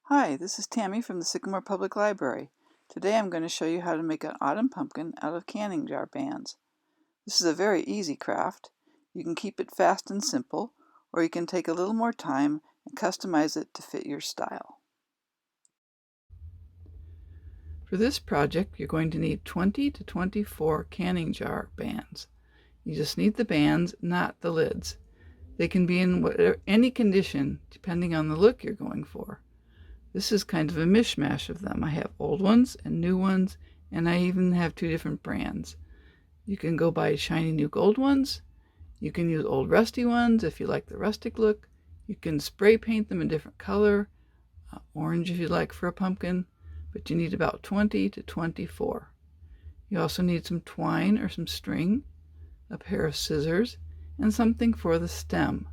Hi, this is Tammy from the Sycamore Public Library. Today I'm going to show you how to make an autumn pumpkin out of canning jar bands. This is a very easy craft. You can keep it fast and simple, or you can take a little more time and customize it to fit your style. For this project, you're going to need 20 to 24 canning jar bands. You just need the bands, not the lids. They can be in any condition depending on the look you're going for. This is kind of a mishmash of them. I have old ones and new ones, and I even have two different brands. You can go buy shiny new gold ones. You can use old rusty ones if you like the rustic look. You can spray paint them a different color, orange if you like for a pumpkin, but you need about 20 to 24. You also need some twine or some string, a pair of scissors, and something for the stem.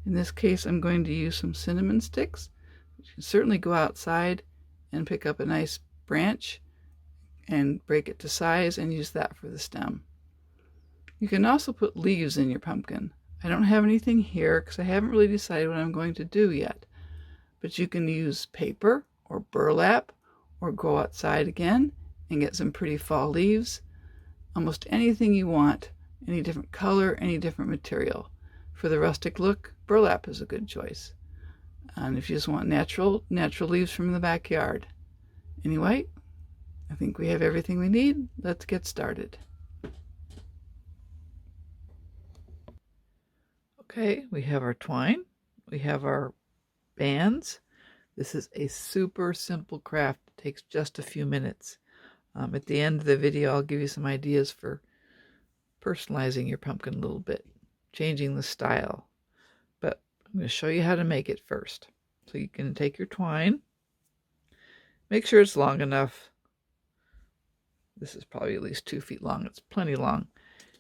In this case, I'm going to use some cinnamon sticks. You can certainly go outside and pick up a nice branch and break it to size and use that for the stem. You can also put leaves in your pumpkin. I don't have anything here because I haven't really decided what I'm going to do yet. But you can use paper or burlap or go outside again and get some pretty fall leaves. Almost anything you want, any different color, any different material. For the rustic look, burlap is a good choice. And if you just want natural leaves from the backyard. Anyway, I think we have everything we need. Let's get started. Okay, we have our twine, we have our bands. This is a super simple craft. It takes just a few minutes. At the end of the video, I'll give you some ideas for personalizing your pumpkin a little bit, changing the style. But I'm going to show you how to make it first. So you can take your twine, make sure it's long enough. This is probably at least 2 feet long. It's plenty long.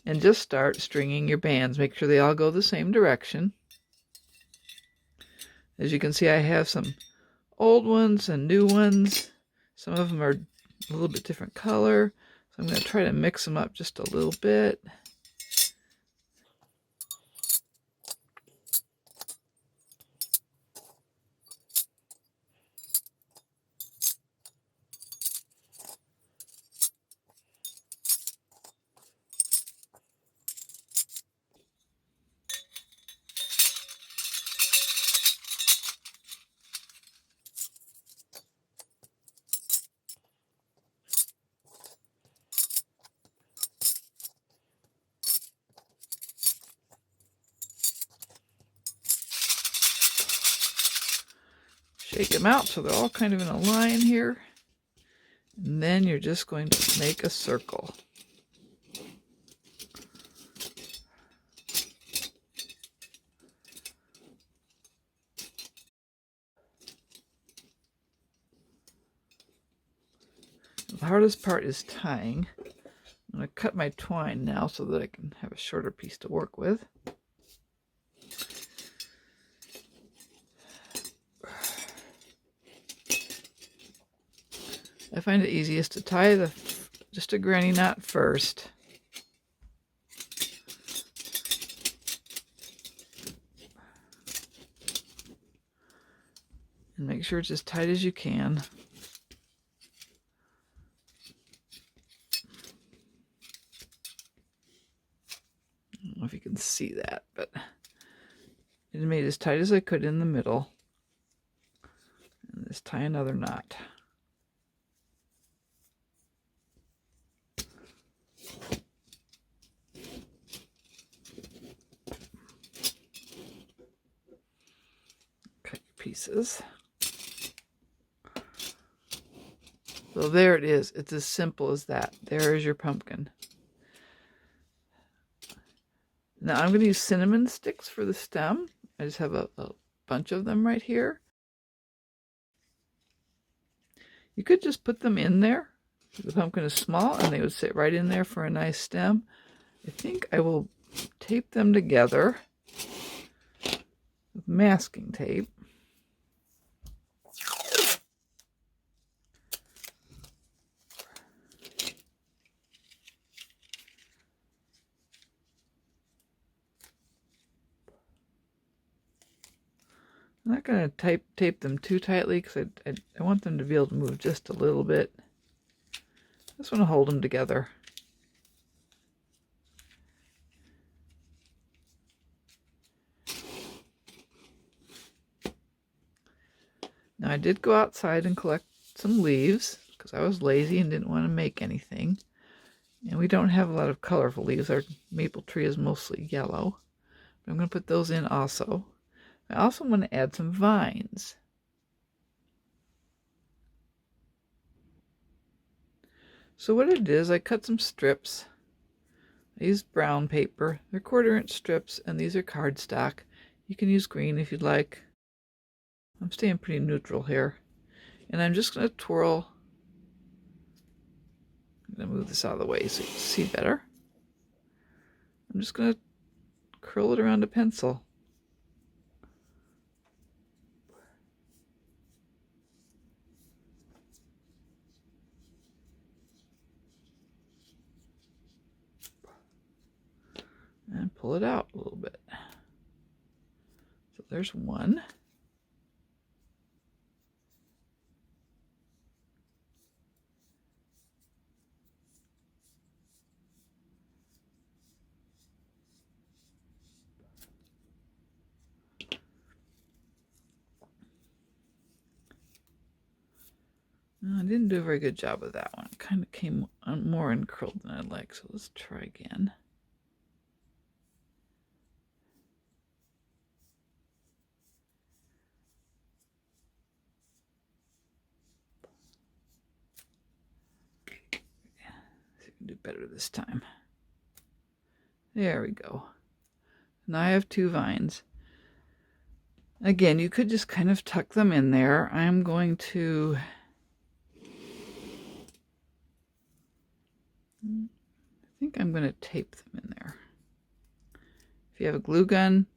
And just start stringing your bands. Make sure they all go the same direction. As you can see, I have some old ones and new ones. Some of them are a little bit different color. So I'm going to try to mix them up just a little bit. Shake them out so they're all kind of in a line here. And then you're just going to make a circle. The hardest part is tying. I'm going to cut my twine now so that I can have a shorter piece to work with. I find it easiest to tie just a granny knot first. And make sure it's as tight as you can. I don't know if you can see that, but it made as tight as I could in the middle. And just tie another knot. Cut your pieces. So there it is. It's as simple as that. There is your pumpkin. Now I'm going to use cinnamon sticks for the stem. I just have a bunch of them right here. You could just put them in there. The pumpkin is small and they would sit right in there for a nice stem. I think I will tape them together with masking tape. I'm not going to tape them too tightly because I want them to be able to move just a little bit. I just want to hold them together. Now I did go outside and collect some leaves because I was lazy and didn't want to make anything. And we don't have a lot of colorful leaves. Our maple tree is mostly yellow. But I'm going to put those in also. I also want to add some vines. So what I did is I cut some strips. I used brown paper. They're 1/4-inch strips, and these are cardstock. You can use green if you'd like. I'm staying pretty neutral here. And I'm just going to twirl. I'm going to move this out of the way so you can see better. I'm just going to curl it around a pencil. And pull it out a little bit. So there's one. I didn't do a very good job with that one. It kind of came more uncurled than I'd like, so let's try again. See if we can do better this time. There we go. Now I have 2 vines. Again, you could just kind of tuck them in there. I'm going to... I think I'm going to tape them in there. If you have a glue gun,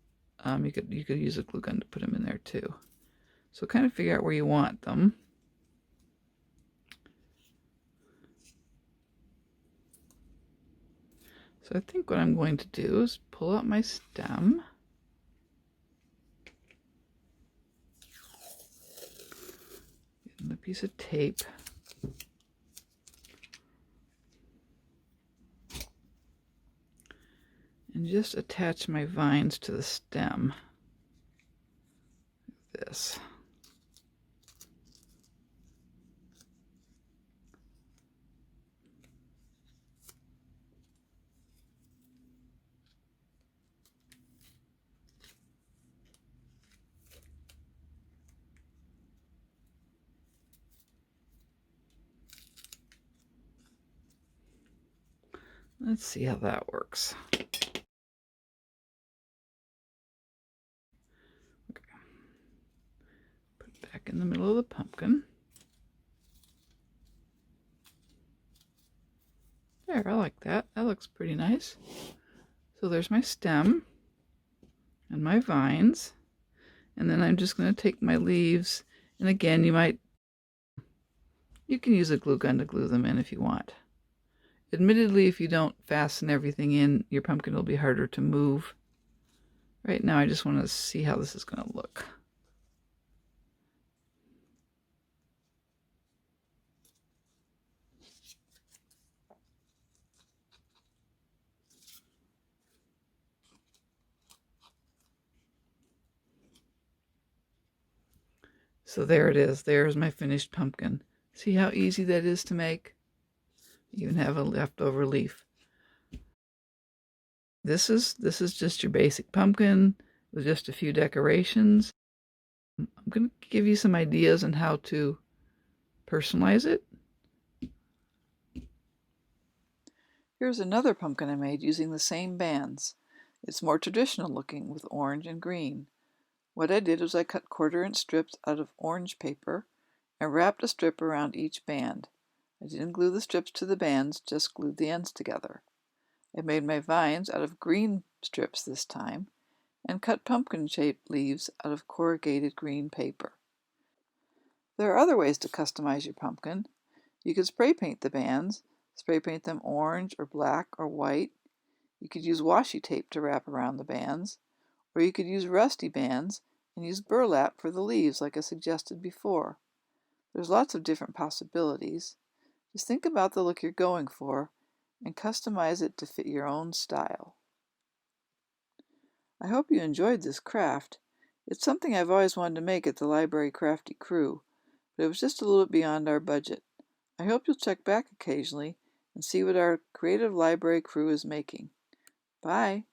you could use a glue gun to put them in there too. So kind of figure out where you want them. So I think what I'm going to do is pull out my stem. Get a piece of tape. And just attach my vines to the stem. Like this. Let's see how that works. Okay. Put it back in the middle of the pumpkin. There, I like that. That looks pretty nice. So there's my stem and my vines. And then I'm just going to take my leaves. And again, you can use a glue gun to glue them in if you want. Admittedly, if you don't fasten everything in, your pumpkin will be harder to move. Right now, I just want to see how this is going to look. So there it is. There's my finished pumpkin. See how easy that is to make? You even have a leftover leaf. This is just your basic pumpkin with just a few decorations. I'm going to give you some ideas on how to personalize it. Here's another pumpkin I made using the same bands. It's more traditional looking with orange and green. What I did was I cut 1/4-inch strips out of orange paper and wrapped a strip around each band. I didn't glue the strips to the bands, just glued the ends together. I made my vines out of green strips this time and cut pumpkin-shaped leaves out of corrugated green paper. There are other ways to customize your pumpkin. You could spray paint the bands, spray paint them orange or black or white. You could use washi tape to wrap around the bands, or you could use rusty bands and use burlap for the leaves like I suggested before. There's lots of different possibilities. Just think about the look you're going for and customize it to fit your own style. I hope you enjoyed this craft. It's something I've always wanted to make at the Library Crafty Crew, but it was just a little bit beyond our budget. I hope you'll check back occasionally and see what our creative library crew is making. Bye!